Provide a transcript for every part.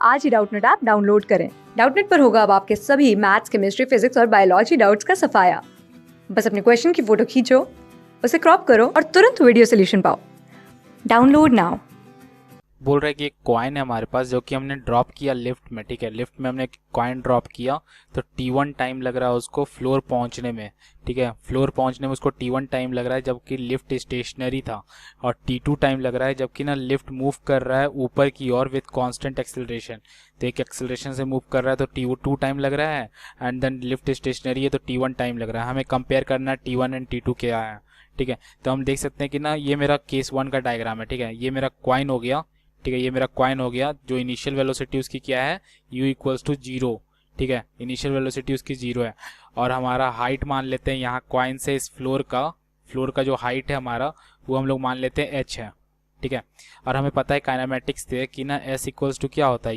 आज ही Doubtnut app download करें। Doubtnut पर होगा अब आपके सभी मैथ्स, केमिस्ट्री, फिजिक्स और बायोलॉजी डाउट्स का सफाया। बस अपने क्वेश्चन की फोटो खींचो, उसे क्रॉप करो और तुरंत वीडियो सोल्यूशन पाओ। Download now. बोल रहा है कि एक कॉइन है हमारे पास जो कि हमने ड्रॉप किया लिफ्ट में। ठीक है, लिफ्ट में हमने कॉइन ड्रॉप किया तो T1 टाइम लग रहा है उसको फ्लोर पहुंचने में। ठीक है, फ्लोर पहुंचने में उसको T1 टाइम लग रहा है जबकि लिफ्ट स्टेशनरी था, और T2 टाइम लग रहा है जबकि ना लिफ्ट मूव कर रहा है ऊपर की ओर विथ कांस्टेंट एक्सेलरेशन। तो एक एक्सेलरेशन से मूव कर रहा है तो T2 टाइम लग रहा है, एंड देन लिफ्ट स्टेशनरी है तो T1 टाइम लग रहा है। हमें कंपेयर करना है T1 एंड T2 क्या है। ठीक है, तो हम देख सकते हैं कि ना ये मेरा केस 1 का डायग्राम है। ठीक है, ये मेरा कॉइन हो गया। ठीक है, ये मेरा कॉइन हो गया जो इनिशियल वेलोसिटी उसकी क्या है, u इक्वल्स टू 0। ठीक है, इनिशियल वेलोसिटी उसकी 0 है, और हमारा हाइट मान लेते हैं यहाँ कॉइन से इस फ्लोर का जो हाइट है हमारा वो हम लोग मान लेते हैं h है। ठीक है, और हमें पता है काइनेमेटिक्स से कि ना s इक्वल्स टू क्या होता है,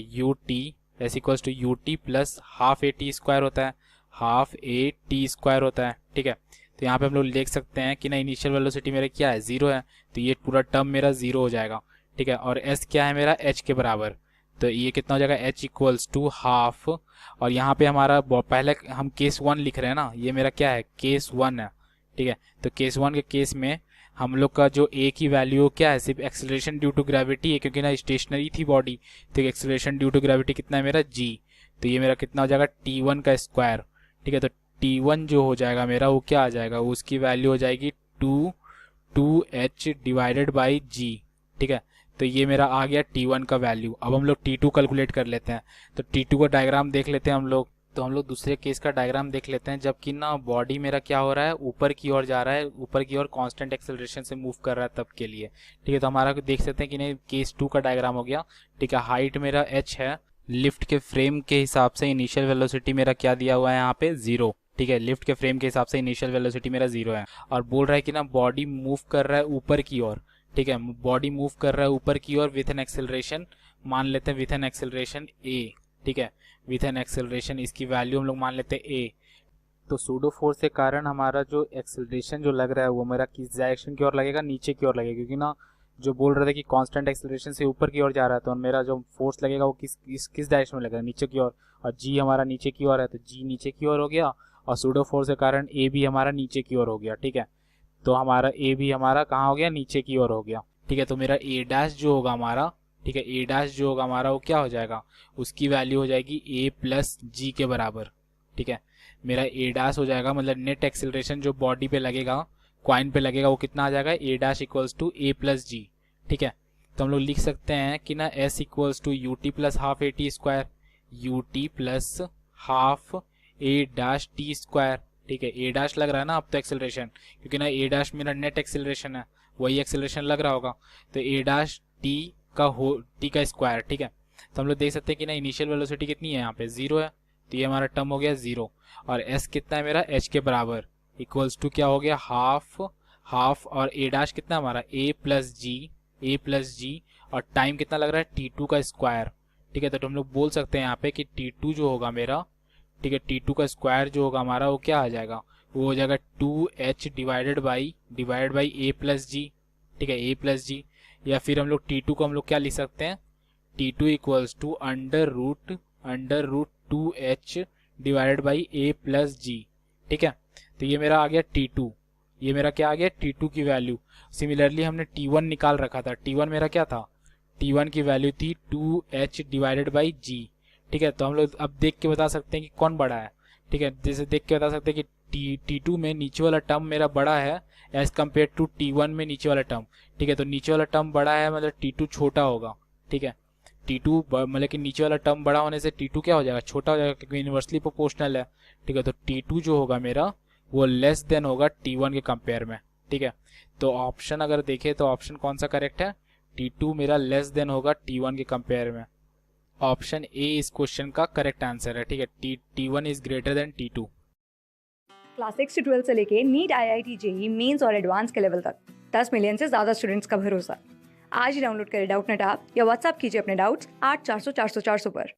s equals to u t plus half a t square होता है, हाफ ए टी स्क्वायर होता है। ठीक है, तो यहाँ पे हम लोग देख सकते हैं कि ना इनिशियल वेलोसिटी मेरा क्या है, 0 है, तो ये पूरा टर्म मेरा 0 हो जाएगा। ठीक है, और s क्या है मेरा h के बराबर, तो ये कितना हो जाएगा h इक्वल्स टू हाफ। और यहाँ पे हमारा पहले हम केस 1 लिख रहे हैं ना, ये मेरा क्या है, केस 1 है। ठीक है, तो केस 1 के केस में हम लोग का जो a की वैल्यू क्या है, सिर्फ एक्सेलरेशन ड्यू टू ग्रेविटी है क्योंकि ना स्टेशनरी थी बॉडी, तो एक्सेलरेशन ड्यू टू ग्रेविटी कितना है मेरा g, तो ये मेरा कितना हो जाएगा T1 का स्क्वायर। ठीक है, तो T1 जो हो जाएगा मेरा वो क्या आ जाएगा, उसकी वैल्यू हो जाएगी 2h डिवाइडेड बाई g। ठीक है, तो ये मेरा आ गया T1 का वैल्यू। अब हम लोग T2 कैलकुलेट कर लेते हैं, तो T2 का डायग्राम देख लेते हैं हम लोग। तो हम लोग दूसरे केस का डायग्राम देख लेते हैं, जबकि ना बॉडी मेरा क्या हो रहा है, ऊपर की ओर जा रहा है, ऊपर की ओर कांस्टेंट एक्सेलरेशन से मूव कर रहा है तब के लिए। ठीक है, तो हमारा देख सकते हैं कि नहीं केस 2 का डायग्राम हो गया। ठीक है, हाइट मेरा h है, लिफ्ट के फ्रेम के हिसाब से इनिशियल वेलोसिटी मेरा क्या दिया हुआ है यहाँ पे, 0। ठीक है, लिफ्ट के फ्रेम के हिसाब से इनिशियल वेलोसिटी मेरा 0 है, और बोल रहा है कि ना बॉडी मूव कर रहा है ऊपर की ओर। ठीक है, बॉडी मूव कर रहा है ऊपर की ओर विथ एन एक्सेलरेशन, मान लेते हैं विथ एन एक्सेलरेशन a। ठीक है, विथ एन एक्सेलरेशन इसकी वैल्यू हम लोग मान लेते हैं a। तो सूडो फोर्स के कारण हमारा जो एक्सेलरेशन जो लग रहा है वो मेरा किस डायरेक्शन की ओर लगेगा, नीचे की ओर लगेगा, क्योंकि ना जो बोल रहा था कि कांस्टेंट एक्सेलरेशन से ऊपर की ओर जा रहा है, तो मेरा जो फोर्स लगेगा वो किस डायरेक्शन में लगेगा, नीचे की ओर, और g हमारा नीचे की ओर है तो g नीचे की ओर हो गया, और सूडो फोर्स के कारण a भी हमारा नीचे की ओर हो गया। ठीक है, तो हमारा ए भी हमारा कहाँ हो गया, नीचे की ओर हो गया। ठीक है, तो मेरा ए डैश जो होगा हमारा, ठीक है, ए डैश जो होगा हमारा वो क्या हो जाएगा, उसकी वैल्यू हो जाएगी ए प्लस जी के बराबर। ठीक है, मेरा ए डैश हो जाएगा, मतलब नेट एक्सेलरेशन जो बॉडी पे लगेगा, क्वाइन पे लगेगा, वो कितना आ जाएगा, a dash equals to a plus g. ठीक है, तो हम लोग लिख सकते हैं कि ना s equals to u t plus half a t square, u t plus half a dash t square. ठीक है, ए डैश लग रहा है ना अब तो एक्सेलरेशन, क्योंकि ना ए डैश मेरा नेट एक्सेलरेशन है, वही एक्सेलरेशन लग रहा होगा, तो ए डैश टी का स्क्वायर। ठीक है, तो हम लोग देख सकते हैं कि ना इनिशियल वेलोसिटी कितनी है, यहाँ पे 0 है, तो ये हमारा टर्म हो गया 0, और एस कितना है मेरा, एच के बराबर, इक्वल्स टू क्या हो गया, हाफ हाफ, और ए डैश कितना है हमारा, ए प्लस जी, और टाइम कितना लग रहा है, T2 का स्क्वायर। ठीक है, तो हम लोग बोल सकते हैं यहाँ पे कि T2 जो होगा मेरा, ठीक है, T2 का स्क्वायर जो होगा हमारा वो क्या आ जाएगा, वो हो जाएगा 2h divided by a plus g. ठीक है, ए प्लस जी, या फिर हम लोग T2 को हम लोग क्या लिख सकते हैं, T2 equals to under root 2h divided by a plus g. ठीक है, तो ये मेरा आ गया T2, ये मेरा क्या आ गया, T2 की वैल्यू। सिमिलरली हमने T1 निकाल रखा था, T1 मेरा क्या था, T1 की वैल्यू थी 2h डिवाइडेड बाई जी। ठीक है, तो हम लोग अब देख के बता सकते हैं कि कौन बड़ा है। ठीक है, जैसे देख के बता सकते हैं कि T2 में नीचे वाला टर्म मेरा बड़ा है एज कम्पेयर टू T1 में नीचे वाला टर्म। ठीक है, तो नीचे वाला टर्म बड़ा है मतलब T2 छोटा होगा। ठीक है, T2 मतलब कि नीचे वाला टर्म बड़ा होने से T2 क्या हो जाएगा, छोटा हो जाएगा, क्योंकि इन्वर्सली प्रोपोर्शनल है। ठीक है, तो T2 जो होगा मेरा वो लेस देन होगा T1 के कंपेयर में। ठीक है, तो ऑप्शन अगर देखें तो ऑप्शन कौन सा करेक्ट है, T2 मेरा लेस देन होगा T1 के कंपेयर में। ऑप्शन ए इस क्वेश्चन का करेक्ट आंसर है। ठीक है, T1 is greater than T2। Class 6 से 12 से लेके नीट, IIT, जेई मेंस और एडवांस के लेवल तक 10 मिलियन से ज्यादा स्टूडेंट्स का भरोसा। आज ही डाउनलोड करें डाउटनेट ऐप या व्हाट्सएप कीजिए अपने डाउट्स 8400 400 400 पर।